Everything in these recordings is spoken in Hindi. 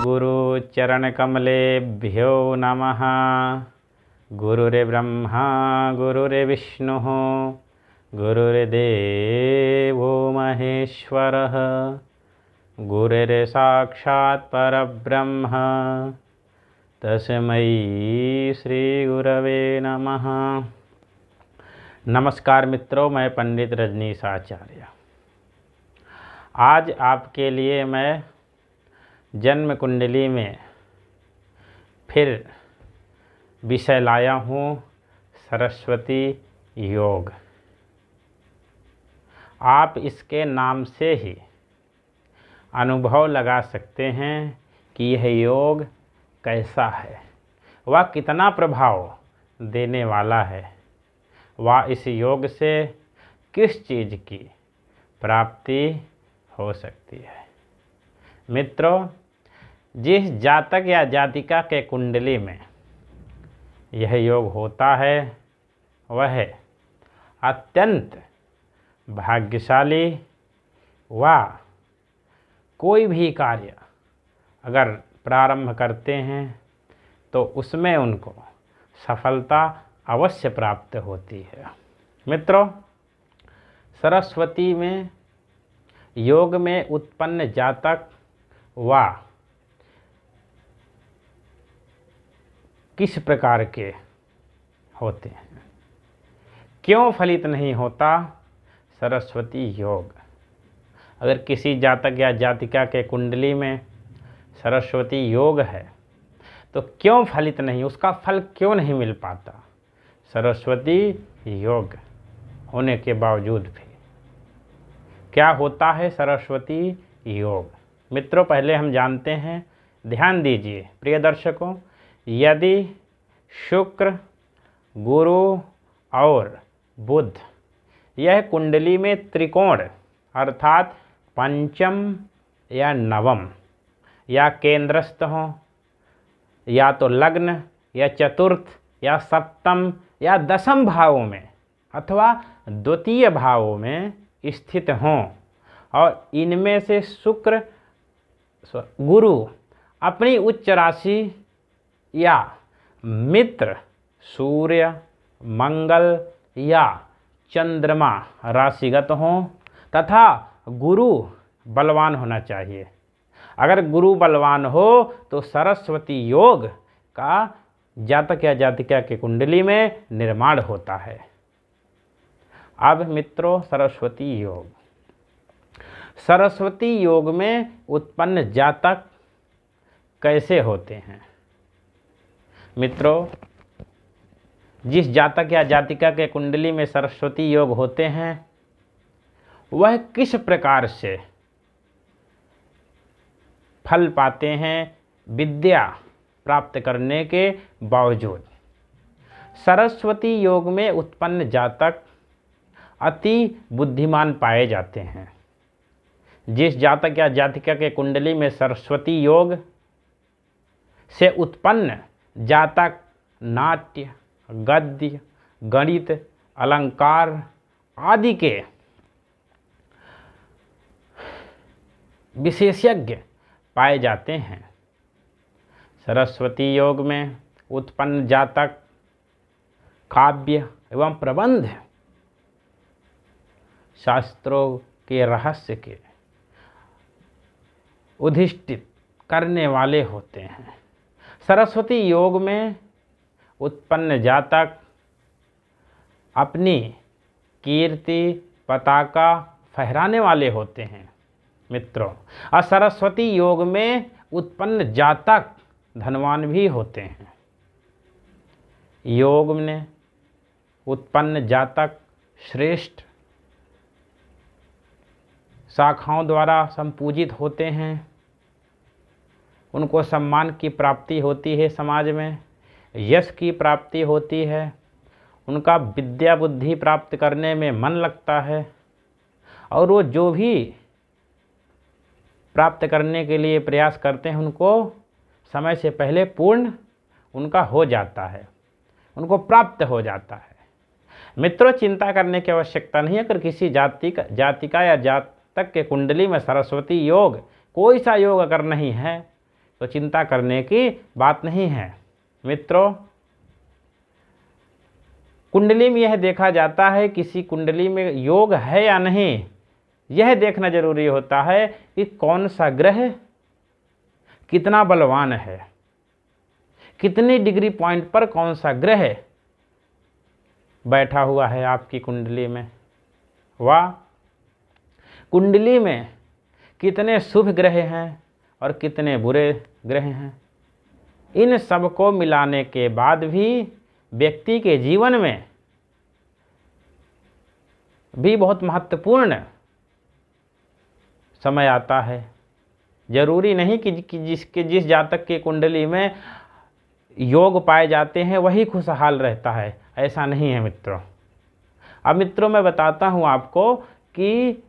गुरुचरणकमलेभ्यो नमः। गुरुर्ब्रह्मा गुरुर्विष्णुः गुरुर्देवो महेश्वरः गुरुर्साक्षात् परब्रह्म तस्मै श्रीगुरवे नमः। नमस्कार मित्रों, मैं पंडित रजनीश आचार्य। आज आपके लिए मैं जन्म कुंडली में फिर विषय लाया हूँ सरस्वती योग। आप इसके नाम से ही अनुभव लगा सकते हैं कि यह योग कैसा है, वह कितना प्रभाव देने वाला है, वह इस योग से किस चीज़ की प्राप्ति हो सकती है। मित्रों, जिस जातक या जातिका के कुंडली में यह योग होता है वह अत्यंत भाग्यशाली व कोई भी कार्य अगर प्रारंभ करते हैं तो उसमें उनको सफलता अवश्य प्राप्त होती है। मित्रों, सरस्वती में योग में उत्पन्न जातक व किस प्रकार के होते हैं, क्यों फलित नहीं होता सरस्वती योग? अगर किसी जातक या जातिका के कुंडली में सरस्वती योग है तो क्यों फलित नहीं, उसका फल क्यों नहीं मिल पाता सरस्वती योग होने के बावजूद भी? क्या होता है सरस्वती योग? मित्रों, पहले हम जानते हैं, ध्यान दीजिए प्रिय दर्शकों, यदि शुक्र, गुरु और बुध यह कुंडली में त्रिकोण अर्थात पंचम या नवम या केंद्रस्थ हो, या तो लग्न या चतुर्थ या सप्तम या दसम भावों में अथवा द्वितीय भावों में स्थित हों और इनमें से शुक्र गुरु अपनी उच्च राशि या मित्र सूर्य, मंगल या चंद्रमा राशिगत हों तथा गुरु बलवान होना चाहिए। अगर गुरु बलवान हो तो सरस्वती योग का जातक या जातिका के कुंडली में निर्माण होता है। अब मित्रों, सरस्वती योग में उत्पन्न जातक कैसे होते हैं? मित्रों, जिस जातक या जातिका के कुंडली में सरस्वती योग होते हैं वह किस प्रकार से फल पाते हैं विद्या प्राप्त करने के बावजूद? सरस्वती योग में उत्पन्न जातक अति बुद्धिमान पाए जाते हैं। जिस जातक या जातिका के कुंडली में सरस्वती योग से उत्पन्न जातक नाट्य, गद्य, गणित, अलंकार आदि के विशेषज्ञ पाए जाते हैं। सरस्वती योग में उत्पन्न जातक काव्य एवं प्रबंध शास्त्रों के रहस्य के उद्घाटित करने वाले होते हैं। सरस्वती योग में उत्पन्न जातक अपनी कीर्ति पताका फहराने वाले होते हैं। मित्रों, और सरस्वती योग में उत्पन्न जातक धनवान भी होते हैं। योग में उत्पन्न जातक श्रेष्ठ शाखाओं द्वारा संपूजित होते हैं। उनको सम्मान की प्राप्ति होती है, समाज में यश की प्राप्ति होती है, उनका विद्या बुद्धि प्राप्त करने में मन लगता है और वो जो भी प्राप्त करने के लिए प्रयास करते हैं उनको समय से पहले पूर्ण उनका हो जाता है, उनको प्राप्त हो जाता है। मित्रों, चिंता करने की आवश्यकता नहीं है। अगर किसी जातिका या जातक के कुंडली में सरस्वती योग कोई सा योग अगर नहीं है तो चिंता करने की बात नहीं है। मित्रों, कुंडली में यह देखा जाता है किसी कुंडली में योग है या नहीं, यह देखना जरूरी होता है कि कौन सा ग्रह कितना बलवान है, कितनी डिग्री पॉइंट पर कौन सा ग्रह बैठा हुआ है आपकी कुंडली में, व कुंडली में कितने शुभ ग्रह हैं और कितने बुरे ग्रह हैं। इन सब को मिलाने के बाद भी व्यक्ति के जीवन में भी बहुत महत्वपूर्ण समय आता है। जरूरी नहीं कि जिस जातक की कुंडली में योग पाए जाते हैं वही खुशहाल रहता है, ऐसा नहीं है मित्रों। अब मित्रों मैं बताता हूँ आपको कि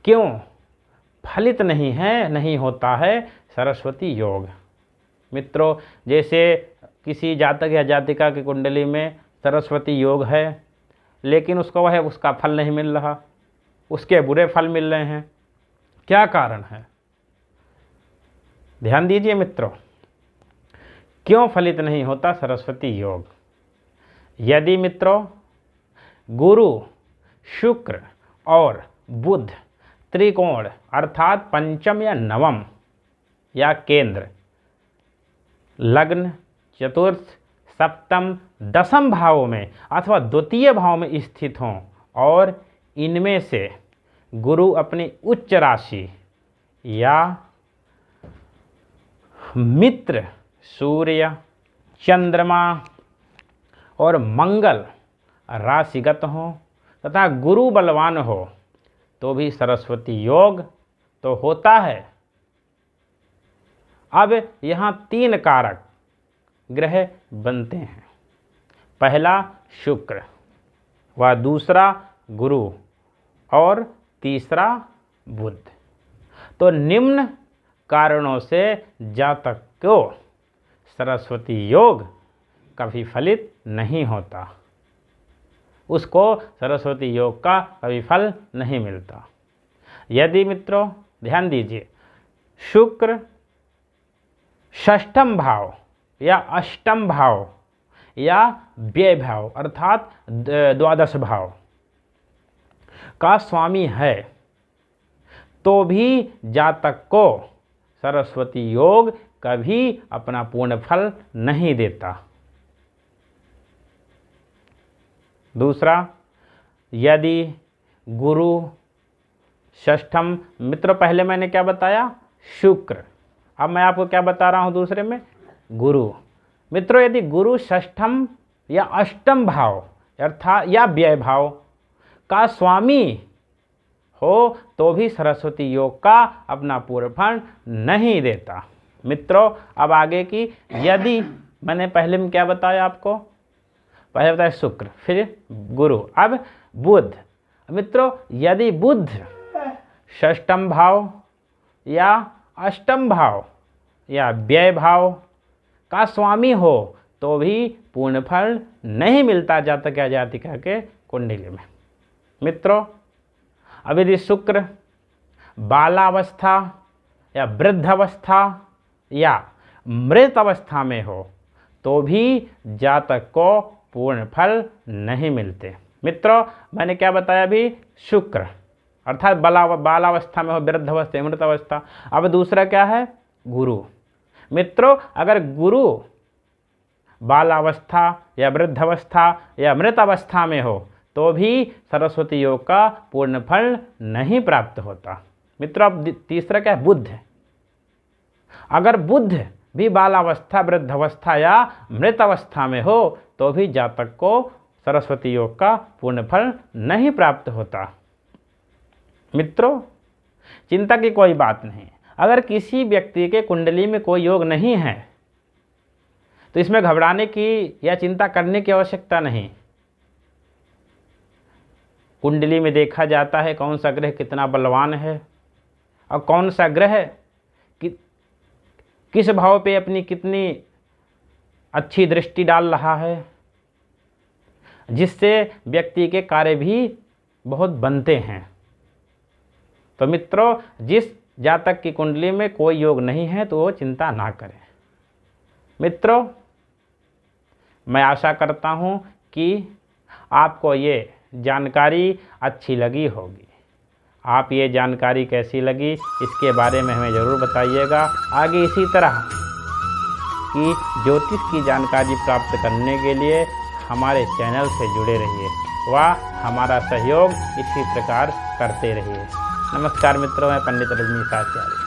क्यों फलित नहीं होता है सरस्वती योग। मित्रों, जैसे किसी जातक या जातिका की कुंडली में सरस्वती योग है लेकिन उसका फल नहीं मिल रहा, उसके बुरे फल मिल रहे हैं, क्या कारण है? ध्यान दीजिए मित्रों, क्यों फलित नहीं होता सरस्वती योग। यदि मित्रों गुरु, शुक्र और बुध त्रिकोण अर्थात पंचम या नवम या केंद्र, लग्न, चतुर्थ, सप्तम, दसम भावों में अथवा द्वितीय भाव में स्थित हों और इनमें से गुरु अपनी उच्च राशि या मित्र सूर्य, चंद्रमा और मंगल राशिगत हों तथा गुरु बलवान हो तो भी सरस्वती योग तो होता है। अब यहाँ 3 कारक ग्रह बनते हैं, पहला शुक्र व दूसरा गुरु और तीसरा बुध। तो निम्न कारणों से जातक को सरस्वती योग कभी फलित नहीं होता, उसको सरस्वती योग का कभी फल नहीं मिलता। यदि मित्रों ध्यान दीजिए, शुक्र षष्ठम भाव या अष्टम भाव या व्यय भाव अर्थात द्वादश भाव का स्वामी है तो भी जातक को सरस्वती योग कभी अपना पूर्ण फल नहीं देता। दूसरा, यदि गुरु षष्ठम, मित्र पहले मैंने क्या बताया? शुक्र, अब मैं आपको क्या बता रहा हूं दूसरे में? गुरु। मित्रों यदि गुरु षष्ठम या अष्टम भाव अर्थात या व्यय भाव का स्वामी हो तो भी सरस्वती योग का अपना पूर्ण फल नहीं देता। मित्रों अब आगे की, यदि मैंने पहले में क्या बताया आपको? पहले बताया शुक्र, फिर गुरु, अब बुध। मित्रों यदि बुध षष्ठम भाव या अष्टम भाव या व्यय भाव का स्वामी हो तो भी पूर्ण फल नहीं मिलता जातक या जातिका के कुंडली में। मित्रों अब यदि शुक्र बालावस्था या वृद्धावस्था या मृत अवस्था में हो तो भी जातक को पूर्ण फल नहीं मिलते। मित्रों मैंने क्या बताया अभी? शुक्र अर्थात बालावस्था में हो, वृद्धावस्था, मृत अवस्था। अब दूसरा क्या है? गुरु। मित्रों अगर गुरु बालावस्था या वृद्धावस्था या मृत अवस्था में हो तो भी सरस्वती योग का पूर्ण फल नहीं प्राप्त होता। मित्रों अब तीसरा क्या है? बुध। अगर बुध भी बालावस्था, वृद्धावस्था या मृत अवस्था में हो तो भी जातक को सरस्वती योग का पूर्ण फल नहीं प्राप्त होता। मित्रों चिंता की कोई बात नहीं, अगर किसी व्यक्ति के कुंडली में कोई योग नहीं है तो इसमें घबराने की या चिंता करने की आवश्यकता नहीं। कुंडली में देखा जाता है कौन सा ग्रह कितना बलवान है और कौन सा ग्रह किस भाव पे अपनी कितनी अच्छी दृष्टि डाल रहा है, जिससे व्यक्ति के कार्य भी बहुत बनते हैं। तो मित्रों जिस जातक की कुंडली में कोई योग नहीं है तो वो चिंता ना करें। मित्रों, मैं आशा करता हूँ कि आपको ये जानकारी अच्छी लगी होगी। आप ये जानकारी कैसी लगी इसके बारे में हमें ज़रूर बताइएगा। आगे इसी तरह की ज्योतिष की जानकारी प्राप्त करने के लिए हमारे चैनल से जुड़े रहिए व हमारा सहयोग इसी प्रकार करते रहिए। नमस्कार मित्रों, मैं पंडित रजनीश आचार्य।